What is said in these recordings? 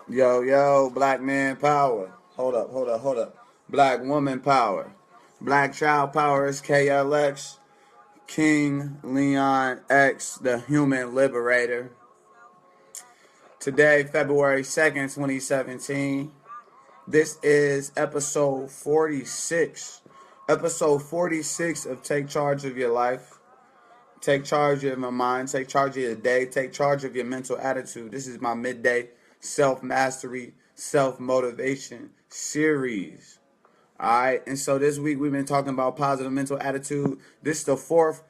Yo, yo, black man power. Hold up. Black woman power. Black child power is KLX. King Leon X, the human liberator. Today, February 2nd, 2017. This is episode 46. Episode 46 of Take Charge of Your Life. Take charge of your mind. Take charge of your day. Take charge of your mental attitude. This is my midday self-mastery, self-motivation series. All right. And so this week we've been talking about positive mental attitude. This is the fourth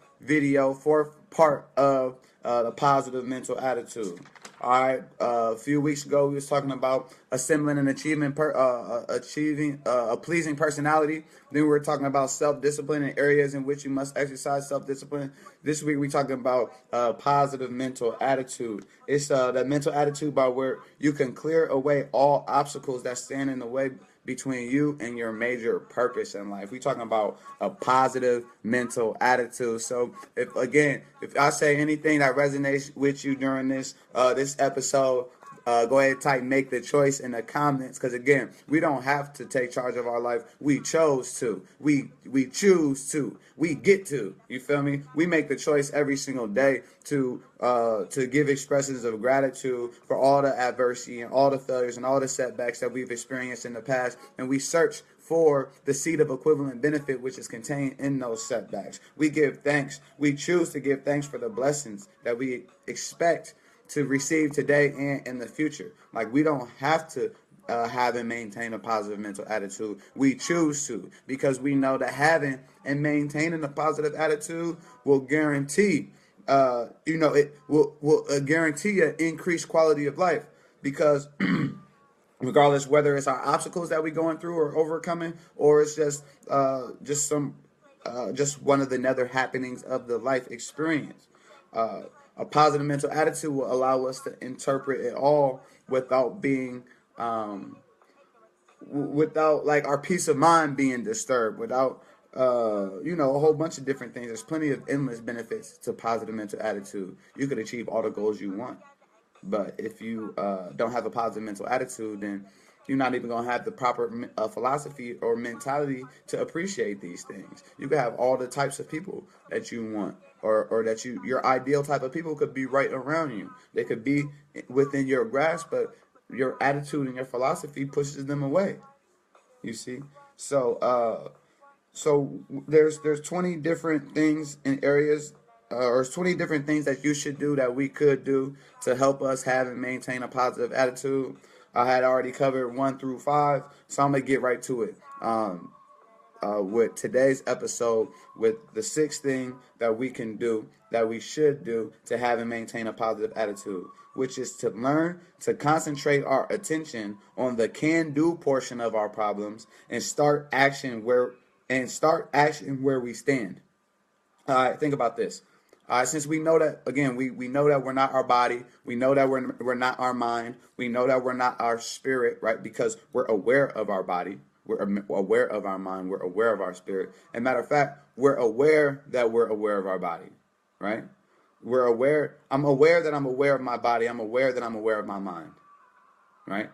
part of the positive mental attitude. All right. A few weeks ago, we was talking about assembling and achieving a pleasing personality. Then we were talking about self-discipline and areas in which you must exercise self-discipline. This week, we're talking about positive mental attitude. It's that mental attitude by where you can clear away all obstacles that stand in the way between you and your major purpose in life. We're talking about a positive mental attitude. So if I say anything that resonates with you during this episode, go ahead and type "make the choice" in the comments, because again, we don't have to take charge of our life. We chose to. We choose to. We get to. You feel me? We make the choice every single day to give expressions of gratitude for all the adversity and all the failures and all the setbacks that we've experienced in the past, and we search for the seed of equivalent benefit which is contained in those setbacks. We give thanks. We choose to give thanks for the blessings that we expect to receive today and in the future. Like, we don't have to have and maintain a positive mental attitude. We choose to, because we know that having and maintaining a positive attitude will guarantee, it will guarantee an increased quality of life, because regardless whether it's our obstacles that we're going through or overcoming, or it's just one of the nether happenings of the life experience. A positive mental attitude will allow us to interpret it all without being, without like our peace of mind being disturbed, without, a whole bunch of different things. There's plenty of endless benefits to positive mental attitude. You could achieve all the goals you want. But if you don't have a positive mental attitude, then you're not even going to have the proper philosophy or mentality to appreciate these things. You could have all the types of people that you want, or that your ideal type of people could be right around you. They could be within your grasp, but your attitude and your philosophy pushes them away. You see? So there's 20 different things in areas, or 20 different things that you should do that we could do to help us have and maintain a positive attitude. I had already covered 1 through 5, so I'm gonna get right to it. With today's episode, with the 6th thing that we can do, that we should do to have and maintain a positive attitude, which is to learn to concentrate our attention on the can-do portion of our problems and start action where we stand. All right, think about this. All right, since we know that, again, we know that we're not our body, we know that we're not our mind, we know that we're not our spirit, right? Because we're aware of our body, we're aware of our mind, we're aware of our spirit. And matter of fact, we're aware that we're aware of our body, right? We're aware. I'm aware that I'm aware of my body. I'm aware that I'm aware of my mind, right?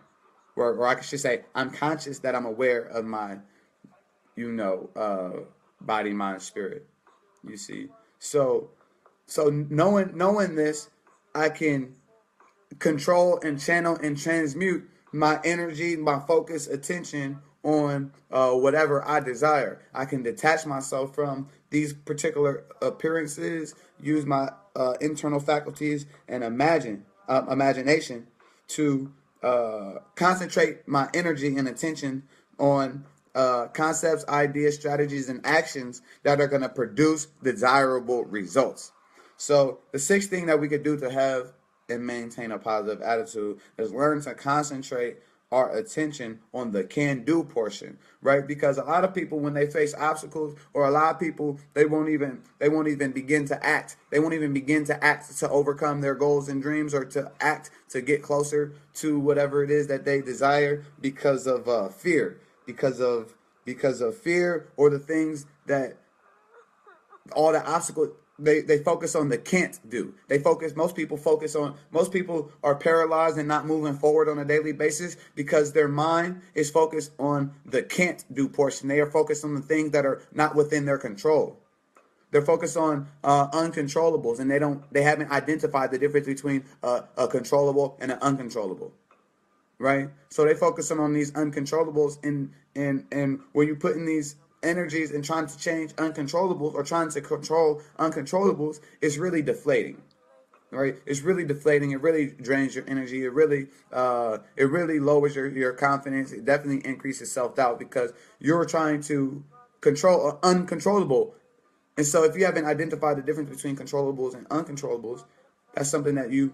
Or I should say, I'm conscious that I'm aware of my, body, mind, spirit. You see, so knowing this, I can control and channel and transmute my energy, my focus, attention on whatever I desire. I can detach myself from these particular appearances, use my internal faculties and imagination to concentrate my energy and attention on concepts, ideas, strategies, and actions that are going to produce desirable results. So the 6th thing that we could do to have and maintain a positive attitude is learn to concentrate our attention on the can-do portion, right? Because a lot of people, when they face obstacles, or a lot of people, they won't even begin to act. They won't even begin to act to overcome their goals and dreams, or to act to get closer to whatever it is that they desire, because of fear, because of fear, or the things that all the obstacles they focus on the can't do. Most people are paralyzed and not moving forward on a daily basis because their mind is focused on the can't do portion. They are focused on the things that are not within their control. They're focused on uncontrollables, and they haven't identified the difference between a controllable and an uncontrollable, right? So they focus on these uncontrollables, and when you put in these energies and trying to change uncontrollables or trying to control uncontrollables, it's really deflating, right? It's really deflating. It really drains your energy. It really lowers your confidence. It definitely increases self-doubt because you're trying to control an uncontrollable. And so if you haven't identified the difference between controllables and uncontrollables, that's something that you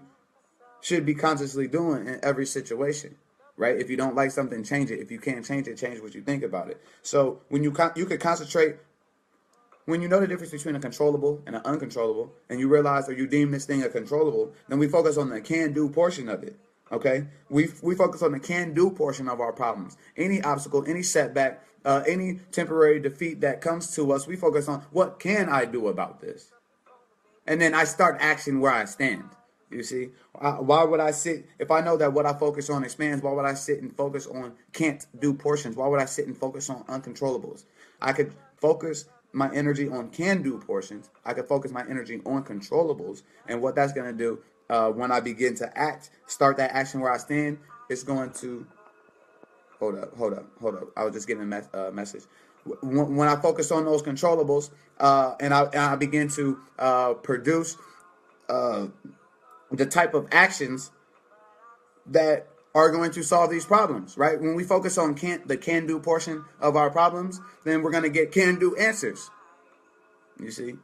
should be consciously doing in every situation, right? If you don't like something, change it. If you can't change it, change what you think about it. So when you could concentrate, when you know the difference between a controllable and an uncontrollable, and you realize or you deem this thing a controllable, then we focus on the can-do portion of it. Okay, we focus on the can-do portion of our problems. Any obstacle, any setback, any temporary defeat that comes to us, we focus on what can I do about this, and then I start action where I stand. You see, why would I sit if I know that what I focus on expands? Why would I sit and focus on can't do portions? Why would I sit and focus on uncontrollables? I could focus my energy on can do portions. I could focus my energy on controllables, and what that's going to do when I begin to start that action where I stand, it's going to hold up. I was just getting a message. When I focus on those controllables, and I begin to produce the type of actions that are going to solve these problems, right? When we focus on the can-do portion of our problems, then we're going to get can-do answers. You see?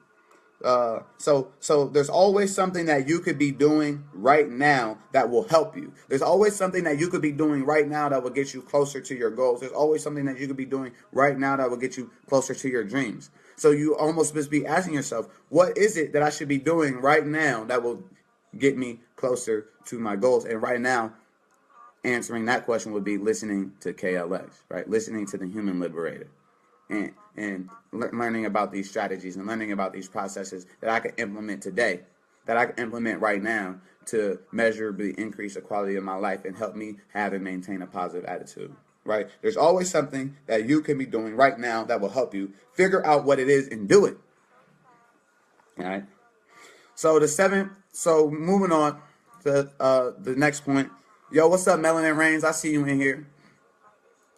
So there's always something that you could be doing right now that will help you. There's always something that you could be doing right now that will get you closer to your goals. There's always something that you could be doing right now that will get you closer to your dreams. So you almost must be asking yourself, what is it that I should be doing right now that will get me closer to my goals? And right now, answering that question would be listening to KLX, right? Listening to the Human Liberator, and learning about these strategies and learning about these processes that I can implement today, that I can implement right now to measurably increase the quality of my life and help me have and maintain a positive attitude, right? There's always something that you can be doing right now that will help you figure out what it is and do it. All right. So moving on to the next point. Yo, what's up, Melanin Reigns? I see you in here.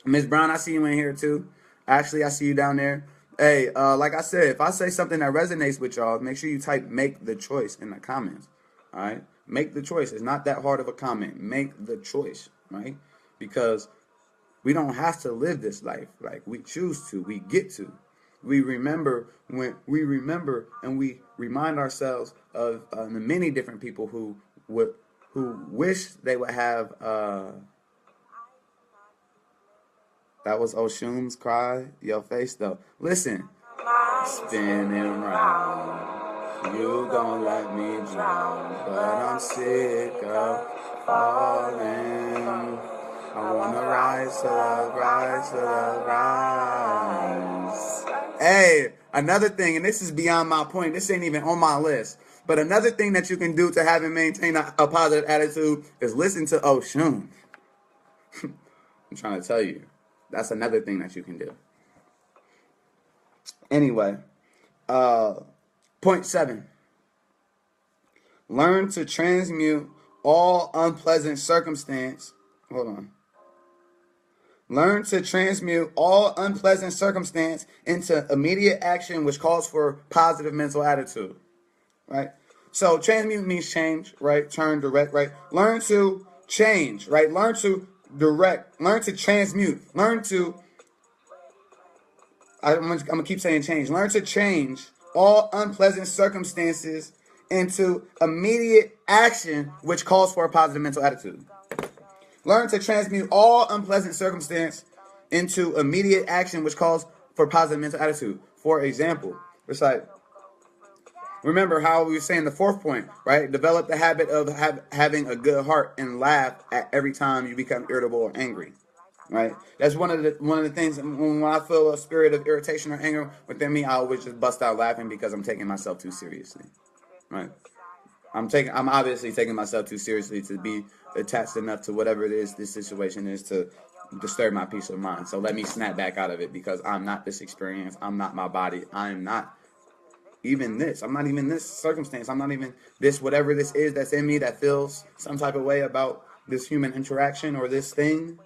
Miss Brown, I see you in here too. Ashley, I see you down there. Hey, like I said, if I say something that resonates with y'all, make sure you type "make the choice" in the comments. All right, make the choice. It's not that hard of a comment. Make the choice, right? Because we don't have to live this life. Like, we choose to. We get to. We remember and we remind ourselves of the many different people who wish they would have. That was Oshun's cry. Your face though. Listen. Spinning round. You gon' let me drown. But I'm sick of falling. I wanna rise to love, rise to love, rise. Hey, another thing, and this is beyond my point. This ain't even on my list. But another thing that you can do to have and maintain a positive attitude is listen to Oshun. I'm trying to tell you. That's another thing that you can do. Anyway, point 7. Learn to transmute all unpleasant circumstance. Hold on. Learn to transmute all unpleasant circumstance into immediate action, which calls for positive mental attitude. Right? So transmute means change, right? Turn, direct, right? Learn to change, right? Learn to direct, learn to transmute, learn to, I'm going to keep saying change. Learn to change all unpleasant circumstances into immediate action, which calls for a positive mental attitude. Learn to transmute all unpleasant circumstance into immediate action, which calls for positive mental attitude. For example, it's like, remember how we were saying the 4th point, right? Develop the habit of having a good heart and laugh at every time you become irritable or angry. Right? That's one of the things when I feel a spirit of irritation or anger within me, I always just bust out laughing because I'm taking myself too seriously. Right? I'm obviously taking myself too seriously to be attached enough to whatever it is this situation is to disturb my peace of mind. So let me snap back out of it because I'm not this experience. I'm not my body. I'm not even this. I'm not even this circumstance. I'm not even this whatever this is that's in me that feels some type of way about this human interaction or this thing.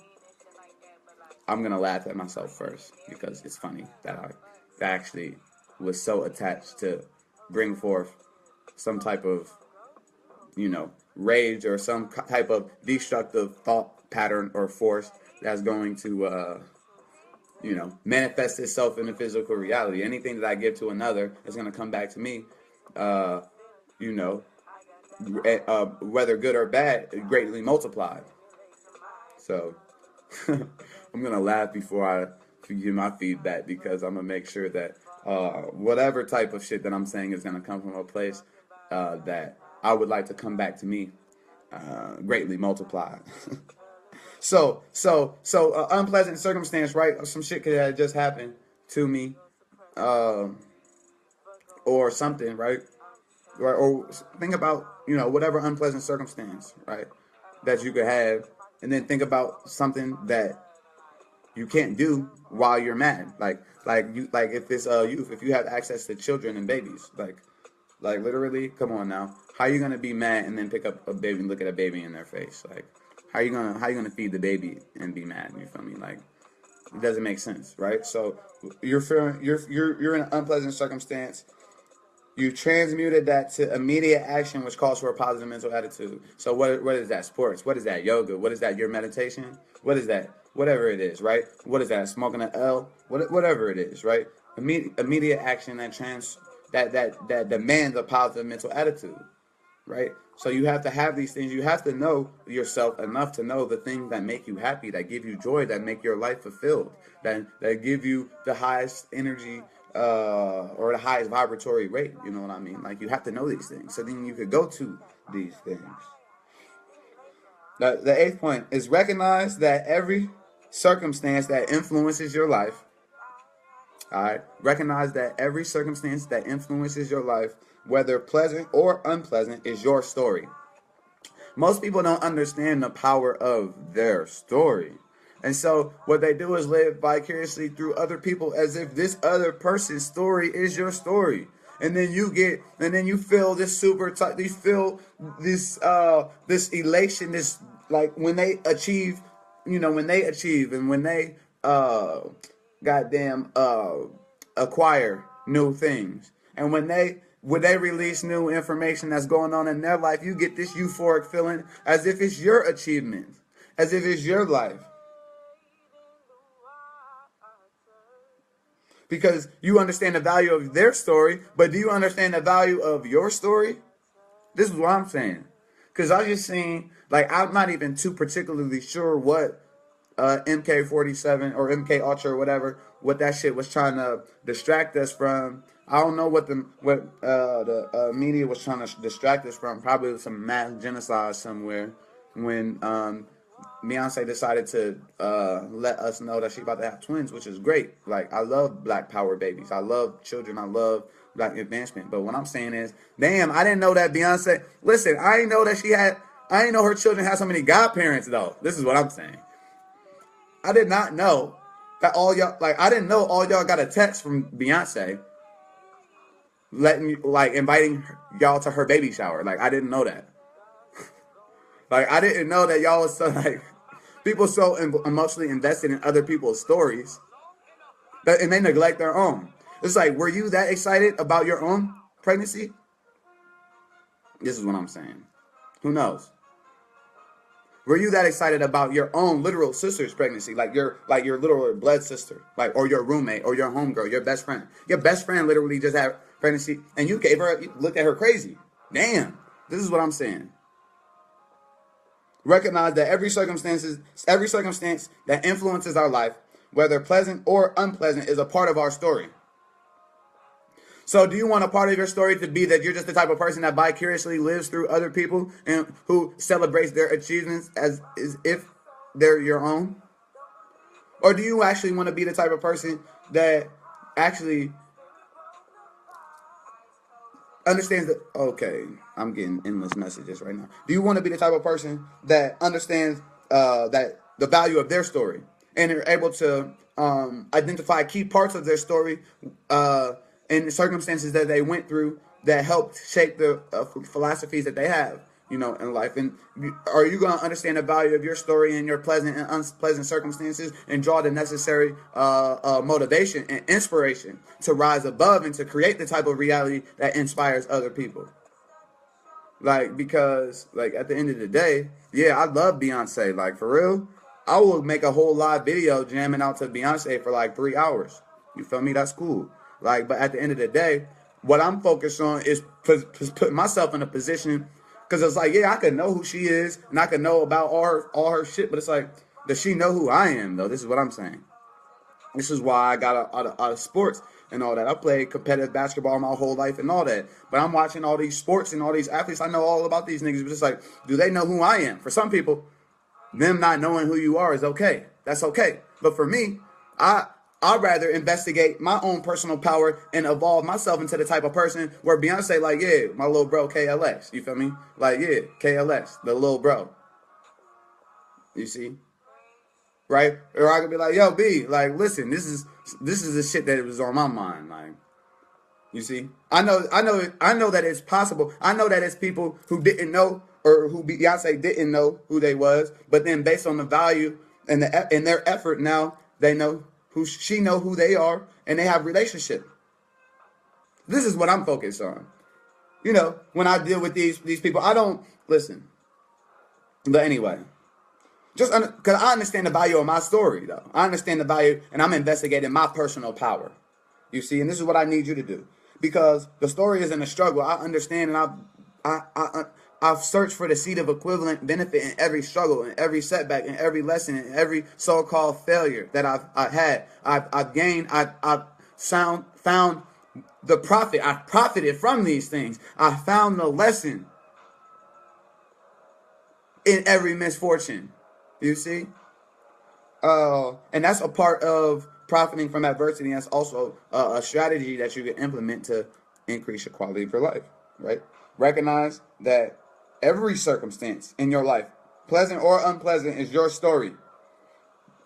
I'm gonna laugh at myself first because it's funny that I actually was so attached to bring forth some type of rage or some type of destructive thought pattern or force that's going to manifest itself in the physical reality. Anything that I give to another is going to come back to me, uh, you know, whether good or bad, greatly multiplied. So I'm going to laugh before I give my feedback because I'm going to make sure that whatever type of shit that I'm saying is going to come from a place that I would like to come back to me greatly multiplied. So, unpleasant circumstance, right? Some shit could have just happened to me, or something, right? Or think about, whatever unpleasant circumstance, right, that you could have, and then think about something that you can't do while you're mad, like if it's youth, if you have access to children and babies, like literally, come on now, how are you gonna be mad and then pick up a baby and look at a baby in their face, like? How you gonna feed the baby and be mad? You feel me? Like, it doesn't make sense, right? So you're in an unpleasant circumstance. You transmuted that to immediate action, which calls for a positive mental attitude. So what is that? Sports. What is that? Yoga. What is that? Your meditation. What is that? Whatever it is, right? What is that? Smoking an L. Whatever it is, right? Immediate action that demands a positive mental attitude. Right? So you have to have these things. You have to know yourself enough to know the things that make you happy, that give you joy, that make your life fulfilled, that give you the highest energy or the highest vibratory rate. You know what I mean? Like, you have to know these things. So then you could go to these things. The eighth point is recognize that every circumstance that influences your life. All right. Recognize that every circumstance that influences your life, whether pleasant or unpleasant, is your story. Most people don't understand the power of their story. And so what they do is live vicariously through other people as if this other person's story is your story. And then you feel this you feel this elation, this, like, when they achieve, and when they goddamn acquire new things, and when they release new information that's going on in their life, you get this euphoric feeling as if it's your achievement, as if it's your life, because you understand the value of their story. But do you understand the value of your story? This is what I'm saying, because I just seen, like, I'm not even too particularly sure what MK47 or MK Ultra or whatever, what that shit was trying to distract us from. I don't know what the media was trying to distract us from. Probably some mass genocide somewhere when Beyonce decided to let us know that she about to have twins, which is great. Like, I love Black Power babies. I love children. I love Black advancement. But what I'm saying is, damn, I didn't know that Beyonce. Listen, I didn't know that I didn't know her children had so many godparents though. This is what I'm saying. I did not know that all y'all, like, I didn't know all y'all got a text from Beyonce inviting y'all to her baby shower. Like, I didn't know that. Like, I didn't know that y'all was so, like, people so emotionally invested in other people's stories and they neglect their own. It's like, were you that excited about your own pregnancy? This is what I'm saying. Who knows? Were you that excited about your own literal sister's pregnancy, like your literal blood sister, like, or your roommate or your homegirl, your best friend? Your best friend literally just had pregnancy, and you looked at her crazy. Damn, this is what I'm saying. Recognize that every circumstance that influences our life, whether pleasant or unpleasant, is a part of our story. So do you want a part of your story to be that you're just the type of person that vicariously lives through other people and who celebrates their achievements as if they're your own? Or do you actually want to be the type of person that actually understands that, okay, I'm getting endless messages right now. Do you want to be the type of person that understands that the value of their story and are able to identify key parts of their story and the circumstances that they went through that helped shape the philosophies that they have, in life? And are you going to understand the value of your story in your pleasant and unpleasant circumstances and draw the necessary motivation and inspiration to rise above and to create the type of reality that inspires other people? Because at the end of the day, yeah, I love Beyonce. For real, I will make a whole live video jamming out to Beyonce for 3 hours. You feel me? That's cool. But at the end of the day, what I'm focused on is putting myself in a position, because it's yeah, I could know who she is and I could know about all her shit, but it's does she know who I am though? This is what I'm saying. This is why I got out of sports and all that. I played competitive basketball my whole life and all that. But I'm watching all these sports and all these athletes. I know all about these niggas. But it's do they know who I am? For some people, them not knowing who you are is okay. That's okay. But for me, I'd rather investigate my own personal power and evolve myself into the type of person where Beyonce yeah, my little bro KLX. You feel me? Yeah, KLX, the little bro. You see? Right? Or I could be yo, B, listen, this is the shit that was on my mind. You see? I know that it's possible. I know that it's people who didn't know, or who Beyonce didn't know who they was, but then based on the value and their effort, now they know she know who they are, and they have relationship. This is what I'm focused on. When I deal with these people, I don't listen. But anyway, just because I understand the value of my story, though. I understand the value, and I'm investigating my personal power. You see, and this is what I need you to do, because the story isn't a struggle. I understand, and I've searched for the seed of equivalent benefit in every struggle, in every setback, in every lesson, in every so-called failure that I've had. I've gained. I've found the profit. I've profited from these things. I found the lesson in every misfortune. You see? And that's a part of profiting from adversity. That's also a strategy that you can implement to increase your quality of your life, right? Recognize that every circumstance in your life, pleasant or unpleasant, is your story,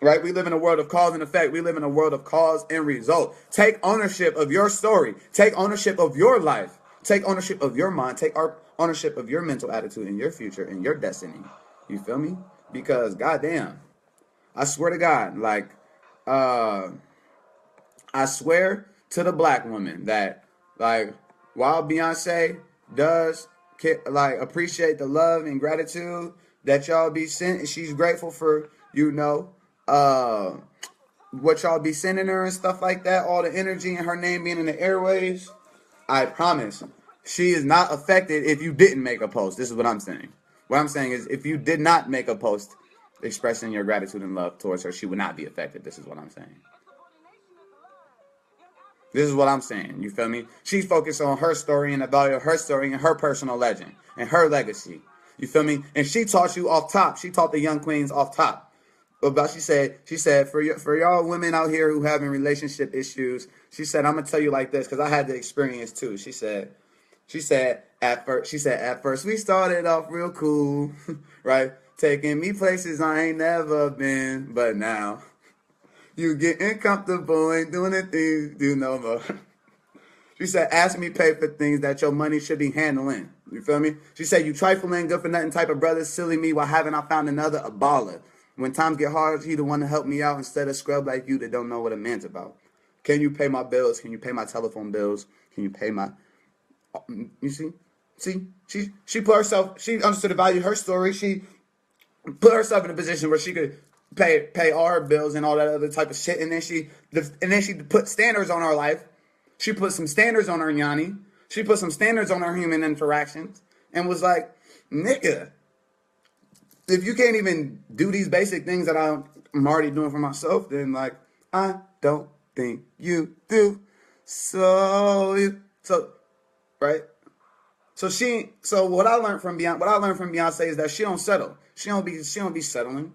right? We live in a world of cause and effect. We live in a world of cause and result. Take ownership of your story. Take ownership of your life. Take ownership of your mind. Take ownership of your mental attitude and your future and your destiny. You feel me? Because goddamn, I swear to God, I swear to the black woman that, while Beyonce does, appreciate the love and gratitude that y'all be sent, and she's grateful for, what y'all be sending her and stuff like that, all the energy and her name being in the airwaves, I promise, she is not affected if you didn't make a post. This is what I'm saying. What I'm saying is, if you did not make a post expressing your gratitude and love towards her, she would not be affected. This is what I'm saying. This is what I'm saying. You feel me? She's focused on her story and the value of her story and her personal legend and her legacy. You feel me? And she taught you off top. She taught the young queens off top. But she said, for y'all women out here who having relationship issues, she said, I'm gonna tell you like this, because I had the experience too. She said at first we started off real cool, right? Taking me places I ain't never been, but now you getting comfortable, ain't doing the things you do no more. She said, ask me pay for things that your money should be handling. You feel me? She said, you trifling, good for nothing type of brother, silly me, why haven't I found another, a baller? When times get hard, he the one to help me out instead of scrub like you that don't know what a man's about. Can you pay my bills? Can you pay my telephone bills? Can you pay my... You see? She put herself, she understood the value of her story. She put herself in a position where she could pay all her bills and all that other type of shit. And then she put standards on her life. She put some standards on her Yanni. She put some standards on her human interactions and was like, nigga, if you can't even do these basic things that I'm already doing for myself, then I don't think you do. So right. So what I learned from Beyonce is that she don't settle. She don't be settling.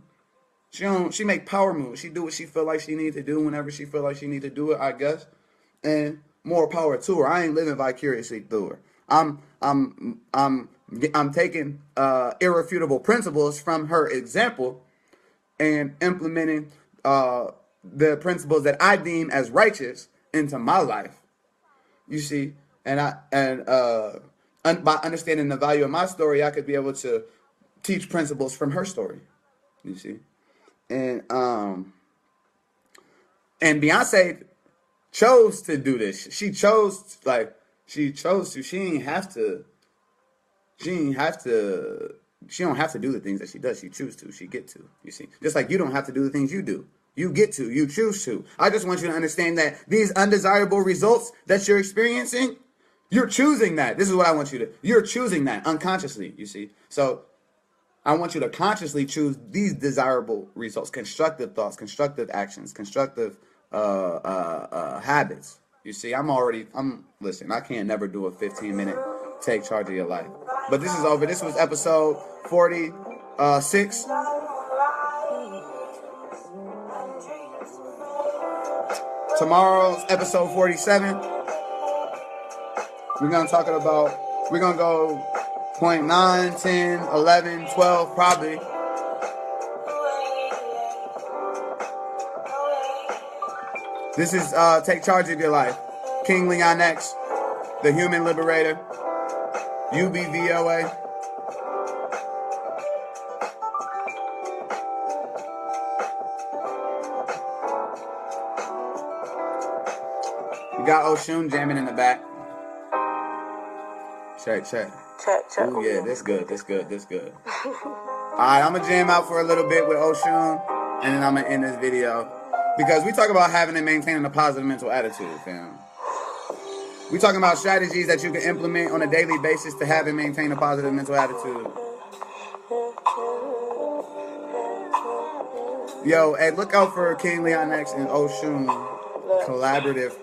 She make power moves. She do what she feel like she need to do whenever she feel like she need to do it, I guess. And more power to her. I ain't living vicariously through her. I'm taking irrefutable principles from her example and implementing the principles that I deem as righteous into my life. You see, and by understanding the value of my story, I could be able to teach principles from her story. You see, and Beyonce chose to do this. She chose to. She ain't have to. She ain't have to. She don't have to do the things that she does. She choose to. She get to. You see, just like you don't have to do the things you do. You get to. You choose to. I just want you to understand that these undesirable results that you're experiencing, you're choosing that. This is what I want you to. You're choosing that unconsciously. You see, so I want you to consciously choose these desirable results, constructive thoughts, constructive actions, constructive habits. You see, listen, I can't never do a 15-minute take charge of your life. But this is over. This was episode 46. Tomorrow's episode 47. We're going to go 0.9, 10, 11, 12, probably. This is Take Charge of Your Life. King Leon X, the Human Liberator, UBVOA. We got Oshun jamming in the back. Check. Check. Oh yeah, this good. Alright, I'm gonna jam out for a little bit with Oshun, and then I'm gonna end this video. Because we talk about having and maintaining a positive mental attitude, fam. We talking about strategies that you can implement on a daily basis to have and maintain a positive mental attitude. Yo, hey, look out for King Leon X and Oshun collaborative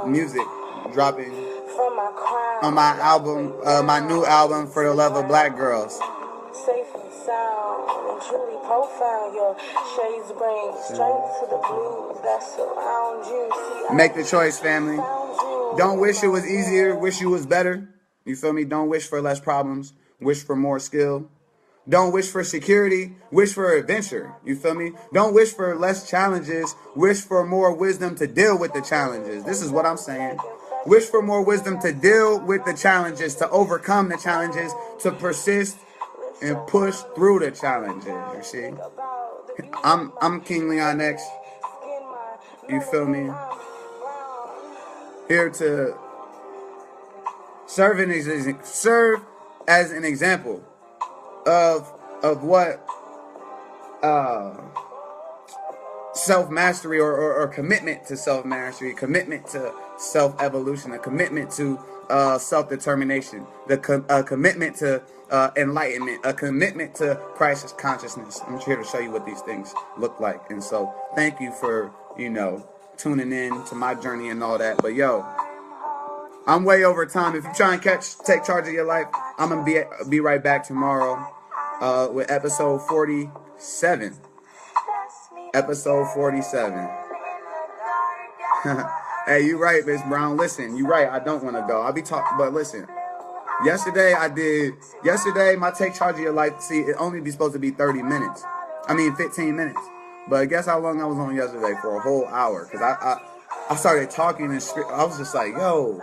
music dropping on my album, my new album, For the Love of Black Girls. Safe and sound and truly profound. Your shades bring strength to the blues that surround you. Make the choice, family. Don't wish it was easier. Wish you was better. You feel me? Don't wish for less problems. Wish for more skill. Don't wish for security. Wish for adventure. You feel me? Don't wish for less challenges. Wish for more wisdom to deal with the challenges. This is what I'm saying. Wish for more wisdom to deal with the challenges, to overcome the challenges, to persist and push through the challenges. You see? I'm King Leon X. You feel me? Here to serve as an example of what self-mastery or commitment to self-mastery, commitment to self-evolution, a commitment to self-determination, a commitment to enlightenment, a commitment to crisis consciousness. I'm here to show you what these things look like. And so thank you for, tuning in to my journey and all that. But yo, I'm way over time. If you try and take charge of your life, I'm going to be right back tomorrow with episode 47. Episode 47. Hey, you right, Miss Brown. Listen, you right. I don't want to go. I'll be talking, but listen. Yesterday, my take charge of your life, see, it only be supposed to be 15 minutes. But guess how long I was on yesterday? For a whole hour. Because I started talking and I was just like, yo,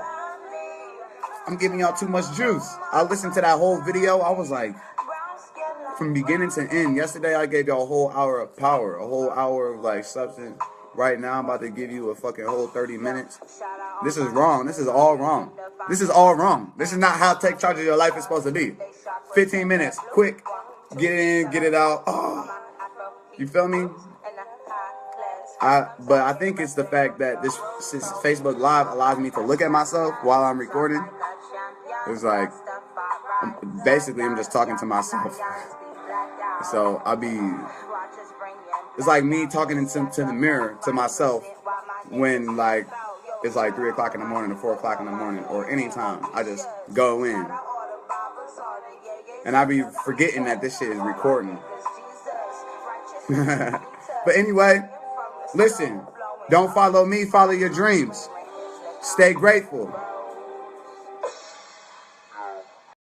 I'm giving y'all too much juice. I listened to that whole video. I was like, from beginning to end. Yesterday, I gave y'all a whole hour of power. A whole hour of, substance. Right now, I'm about to give you a fucking whole 30 minutes. This is wrong. This is all wrong. This is all wrong. This is not how take charge of your life is supposed to be. 15 minutes. Quick. Get it in. Get it out. Oh. You feel me? But I think it's the fact that this Facebook Live allows me to look at myself while I'm recording. It's like, basically, I'm just talking to myself. So it's like me talking into the mirror to myself when it's 3 o'clock in the morning or 4 o'clock in the morning or any time. I just go in. And I be forgetting that this shit is recording. But anyway, listen, don't follow me, follow your dreams. Stay grateful.